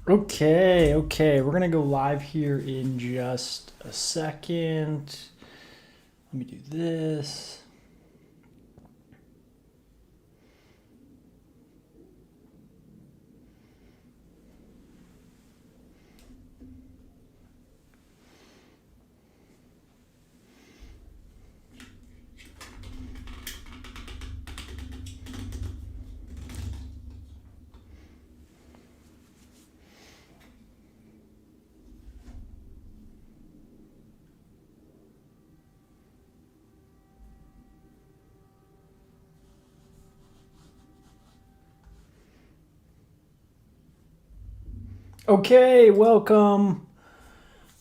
Okay. We're gonna go live here in just a second. Let me do this. Okay, welcome.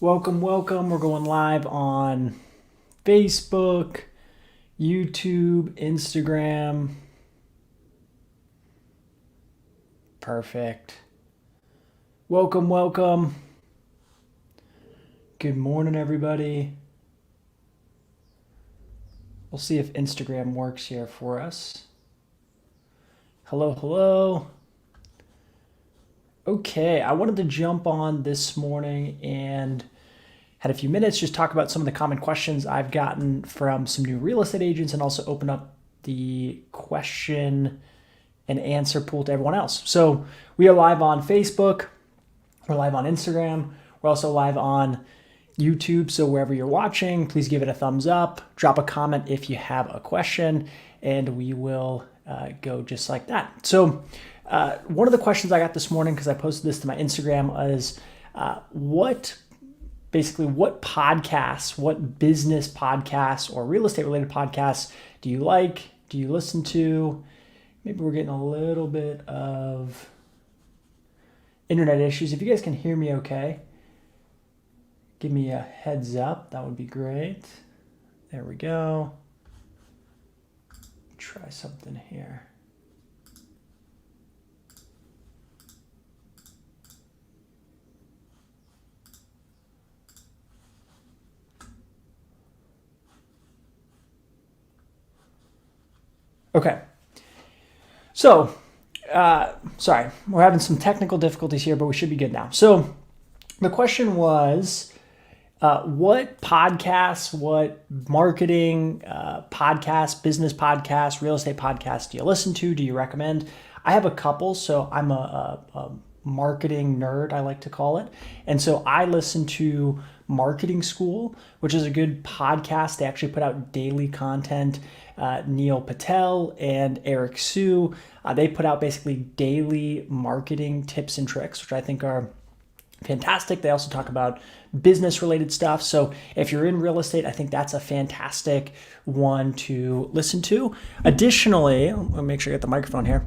Welcome. We're going live on Facebook, YouTube, Instagram. Perfect. Welcome. Good morning, everybody. We'll see if Instagram works here for us. Hello. Okay, I wanted to jump on this morning and had a few minutes, just talk about some of the common questions I've gotten from some new real estate agents and also open up the question and answer pool to everyone else. So we are live on Facebook, we're live on Instagram, we're also live on YouTube. So wherever you're watching, please give it a thumbs up, drop a comment if you have a question, and we will go just like that. So one of the questions I got this morning, because I posted this to my Instagram, is what podcasts, what business podcasts or real estate related podcasts do you like? Do you listen to? Maybe we're getting a little bit of internet issues. If you guys can hear me okay, give me a heads up. That would be great. There we go. Try something here. Okay. So, sorry, we're having some technical difficulties here, but we should be good now. So the question was, what podcasts, what marketing podcasts, business podcasts, real estate podcasts do you listen to? Do you recommend? I have a couple. So I'm a marketing nerd, I like to call it. And so I listen to Marketing School, which is a good podcast. They actually put out daily content. Neil Patel and Eric Sue, they put out basically daily marketing tips and tricks, which I think are fantastic. They also talk about business related stuff. So if you're in real estate, I think that's a fantastic one to listen to. Additionally, I'll make sure I get the microphone here.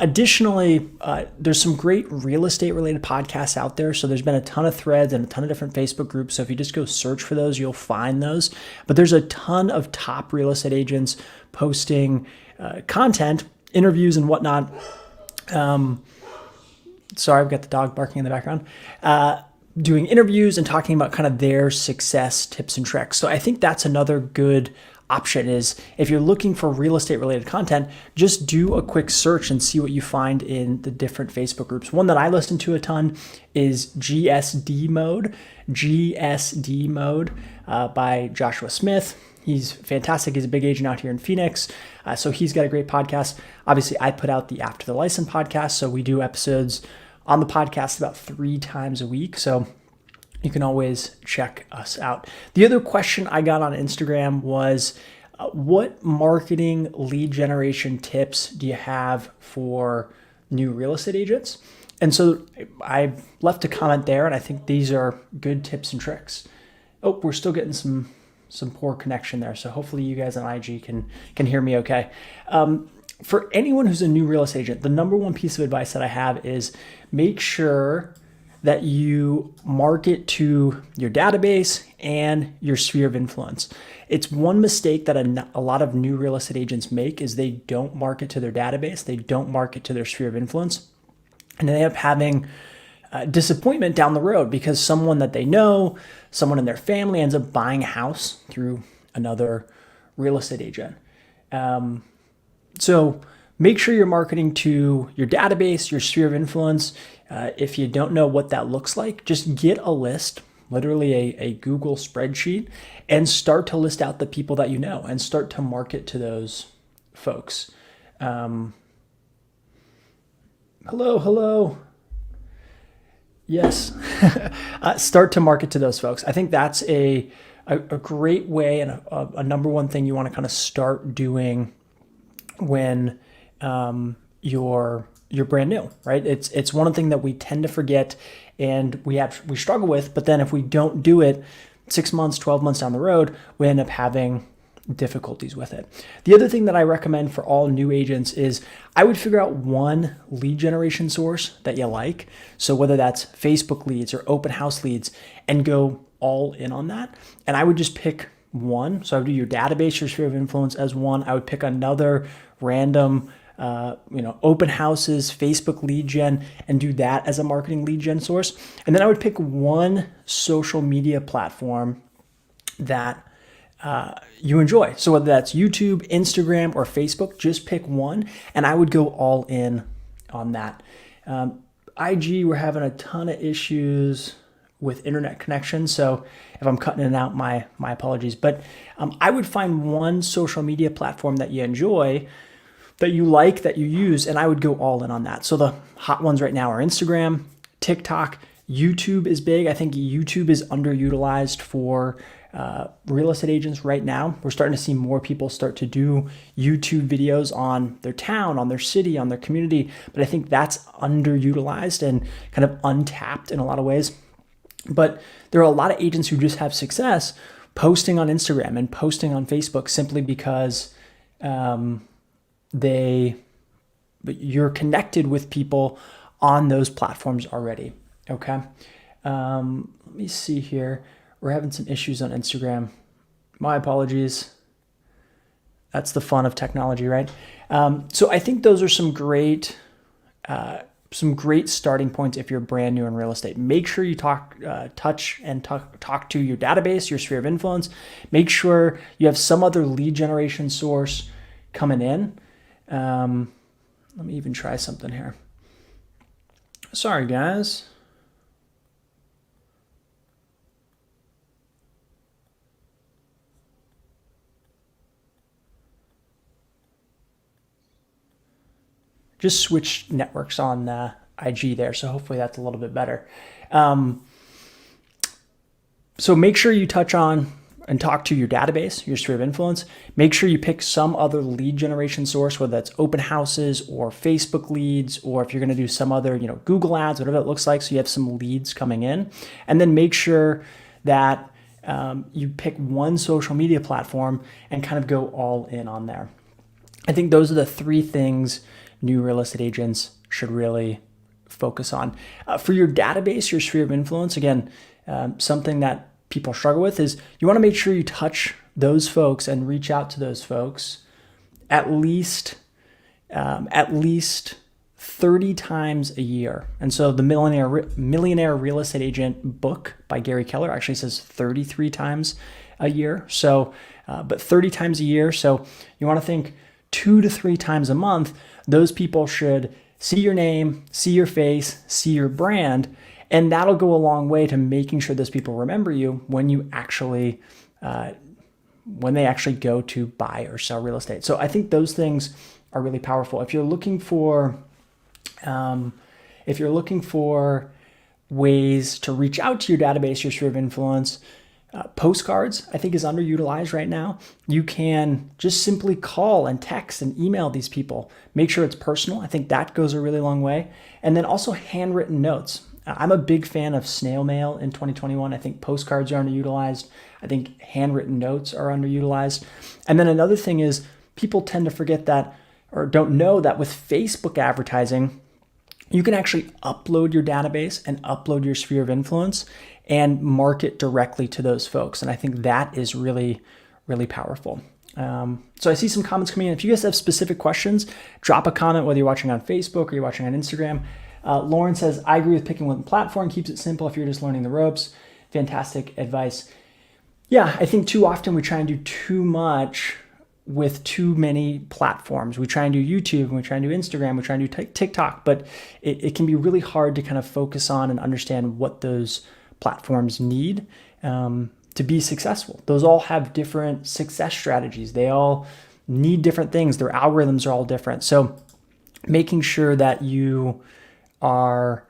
There's some great real estate related podcasts out there. So there's been a ton of threads and a ton of different Facebook groups. So if you just go search for those, you'll find those. But there's a ton of top real estate agents posting content, interviews and whatnot. Sorry, I've got the dog barking in the background, doing interviews and talking about kind of their success tips and tricks. So I think that's another good option is if you're looking for real estate related content, just do a quick search and see what you find in the different Facebook groups. One that I listen to a ton is GSD Mode by Joshua Smith. He's fantastic. He's a big agent out here in Phoenix. So he's got a great podcast. Obviously, I put out the After the License podcast. So we do episodes on the podcast about 3 times a week. So you can always check us out. The other question I got on Instagram was, what marketing lead generation tips do you have for new real estate agents? And so I left a comment there, and I think these are good tips and tricks. Oh, we're still getting some poor connection there. So hopefully you guys on IG can hear me okay. For anyone who's a new real estate agent, the number one piece of advice that I have is make sure that you market to your database and your sphere of influence. It's one mistake that a lot of new real estate agents make is they don't market to their database. They don't market to their sphere of influence. And they end up having disappointment down the road because someone that they know, someone in their family ends up buying a house through another real estate agent. So make sure you're marketing to your database, your sphere of influence. If you don't know what that looks like, just get a list, literally a Google spreadsheet, and start to list out the people that you know and start to market to those folks. Hello. Yes. Start to market to those folks. I think that's a great way and a number one thing you want to kind of start doing when you're brand new, right? It's one thing that we tend to forget and we struggle with, but then if we don't do it 6 months, 12 months down the road, we end up having difficulties with it. The other thing that I recommend for all new agents is I would figure out one lead generation source that you like. So whether that's Facebook leads or open house leads, and go all in on that. And I would just pick one. So I would do your database, your sphere of influence as one. I would pick another random open houses, Facebook lead gen, and do that as a marketing lead gen source. And then I would pick one social media platform that you enjoy. So whether that's YouTube, Instagram, or Facebook, just pick one, and I would go all in on that. IG, we're having a ton of issues with internet connection, so if I'm cutting it out, my apologies. But I would find one social media platform that you enjoy, that you like, that you use, and I would go all in on that. So the hot ones right now are Instagram, TikTok, YouTube is big. I think YouTube is underutilized for real estate agents right now. We're starting to see more people start to do YouTube videos on their town, on their city, on their community, but I think that's underutilized and kind of untapped in a lot of ways. But there are a lot of agents who just have success posting on Instagram and posting on Facebook simply because you're connected with people on those platforms already. Okay. Let me see here. We're having some issues on Instagram. My apologies. That's the fun of technology, right? So I think those are some great starting points if you're brand new in real estate. Make sure you talk to your database, your sphere of influence. Make sure you have some other lead generation source coming in. Let me even try something here. Sorry, guys. Just switch networks on IG there, so hopefully that's a little bit better. So make sure you touch on and talk to your database, your sphere of influence. Make sure you pick some other lead generation source, whether that's open houses or Facebook leads, or if you're going to do some other, Google ads, whatever it looks like, so you have some leads coming in. And then make sure that you pick one social media platform and kind of go all in on there. I think those are the three things new real estate agents should really focus on. For your database, your sphere of influence, again, something that people struggle with is you want to make sure you touch those folks and reach out to those folks at least 30 times a year. And so the Millionaire Real Estate Agent book by Gary Keller actually says 33 times a year. So, but 30 times a year. So you want to think 2 to 3 times a month, those people should see your name, see your face, see your brand, and that'll go a long way to making sure those people remember you when you actually, when they actually go to buy or sell real estate. So I think those things are really powerful. If you're looking for ways to reach out to your database, your sphere of influence, postcards, I think, is underutilized right now. You can just simply call and text and email these people. Make sure it's personal. I think that goes a really long way. And then also handwritten notes. I'm a big fan of snail mail in 2021. I think postcards are underutilized. I think handwritten notes are underutilized. And then another thing is people tend to forget that or don't know that with Facebook advertising, you can actually upload your database and upload your sphere of influence and market directly to those folks. And I think that is really, really powerful. So I see some comments coming in. If you guys have specific questions, drop a comment, whether you're watching on Facebook or you're watching on Instagram. Lauren says, I agree with picking one platform, keeps it simple if you're just learning the ropes. Fantastic advice. Yeah, I think too often we try and do too much with too many platforms. We try and do YouTube, and we try and do Instagram, we try and do TikTok, but it can be really hard to kind of focus on and understand what those platforms need to be successful. Those all have different success strategies. They all need different things. Their algorithms are all different. So making sure that you are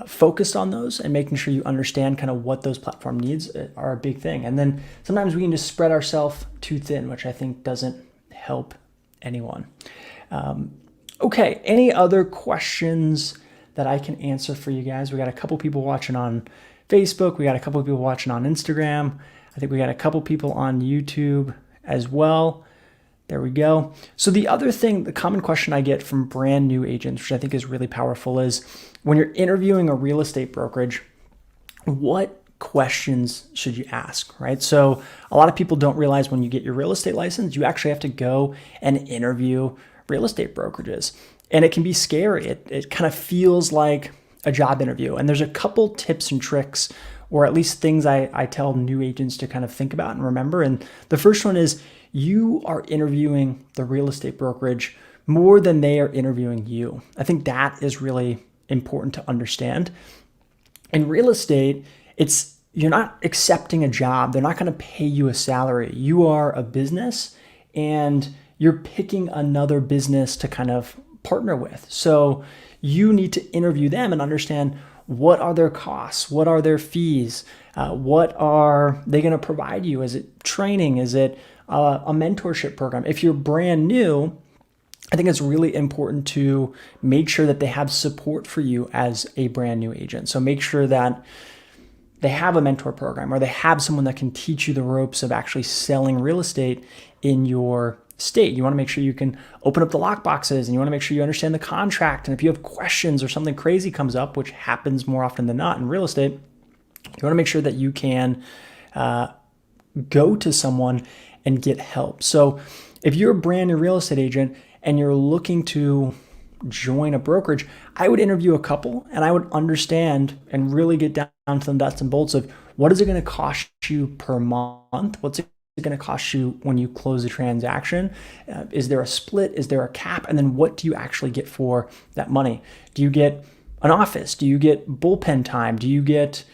focused on those and making sure you understand kind of what those platform needs are a big thing. And then sometimes we can just spread ourselves too thin, which I think doesn't help anyone. Okay, any other questions that I can answer for you guys? We got a couple people watching on Facebook. We got a couple of people watching on Instagram. I think we got a couple people on YouTube as well. There we go. So the other thing, the common question I get from brand new agents, which I think is really powerful, is when you're interviewing a real estate brokerage, what questions should you ask, right? So a lot of people don't realize when you get your real estate license, you actually have to go and interview real estate brokerages. And it can be scary. It kind of feels like a job interview. And there's a couple tips and tricks, or at least things I tell new agents to kind of think about and remember. And the first one is you are interviewing the real estate brokerage more than they are interviewing you. I think that is really important to understand. In real estate, you're not accepting a job. They're not going to pay you a salary. You are a business and you're picking another business to kind of partner with. So you need to interview them and understand what are their costs, what are their fees, what are they going to provide you? Is it training? Is it a mentorship program? If you're brand new, I think it's really important to make sure that they have support for you as a brand new agent. So make sure that they have a mentor program or they have someone that can teach you the ropes of actually selling real estate in your state. You want to make sure you can open up the lock boxes, and you want to make sure you understand the contract. And if you have questions or something crazy comes up, which happens more often than not in real estate, you want to make sure that you can go to someone and get help. So if you're a brand new real estate agent and you're looking to join a brokerage, I would interview a couple and I would understand and really get down to the nuts and bolts of what is it going to cost you per month? What's it going to cost you when you close a transaction? Is there a split? Is there a cap? And then what do you actually get for that money? Do you get an office? Do you get bullpen time? Do you get,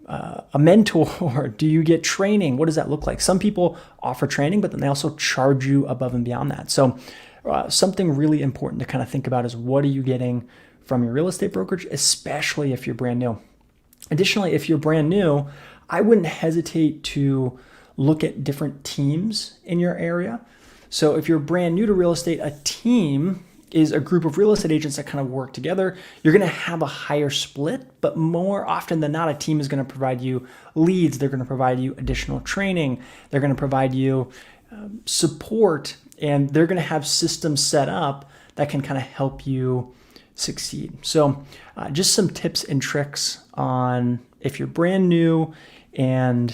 a mentor? Do you get training? What does that look like? Some people offer training, but then they also charge you above and beyond that. So something really important to kind of think about is what are you getting from your real estate brokerage, especially if you're brand new. Additionally, if you're brand new, I wouldn't hesitate to look at different teams in your area. So if you're brand new to real estate, a team is a group of real estate agents that kind of work together. You're going to have a higher split, but more often than not, a team is going to provide you leads. They're going to provide you additional training. They're going to provide you support, and they're going to have systems set up that can kind of help you succeed. So just some tips and tricks on if you're brand new and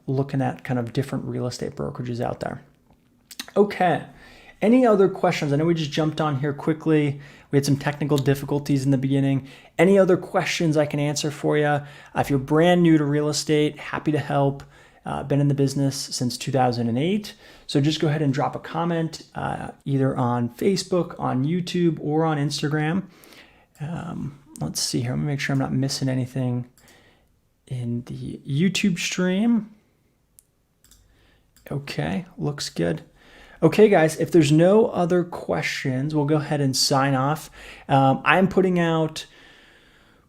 looking at kind of different real estate brokerages out there. Okay. Any other questions? I know we just jumped on here quickly. We had some technical difficulties in the beginning. Any other questions I can answer for you? If you're brand new to real estate, happy to help. Been in the business since 2008. So just go ahead and drop a comment either on Facebook, on YouTube, or on Instagram. Let's see here. Let me make sure I'm not missing anything in the YouTube stream. Okay, looks good. Okay, guys, if there's no other questions, we'll go ahead and sign off. I'm putting out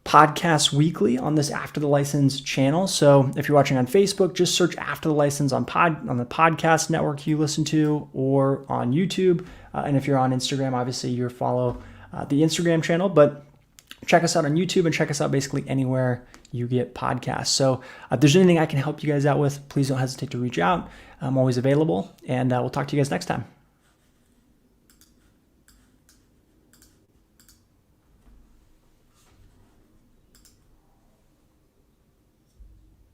podcasts weekly on this After the License channel. So if you're watching on Facebook, just search After the License on the podcast network you listen to, or on YouTube. And if you're on Instagram, obviously you follow the Instagram channel, but check us out on YouTube and check us out basically anywhere you get podcasts. So if there's anything I can help you guys out with, please don't hesitate to reach out. I'm always available, and we'll talk to you guys next time.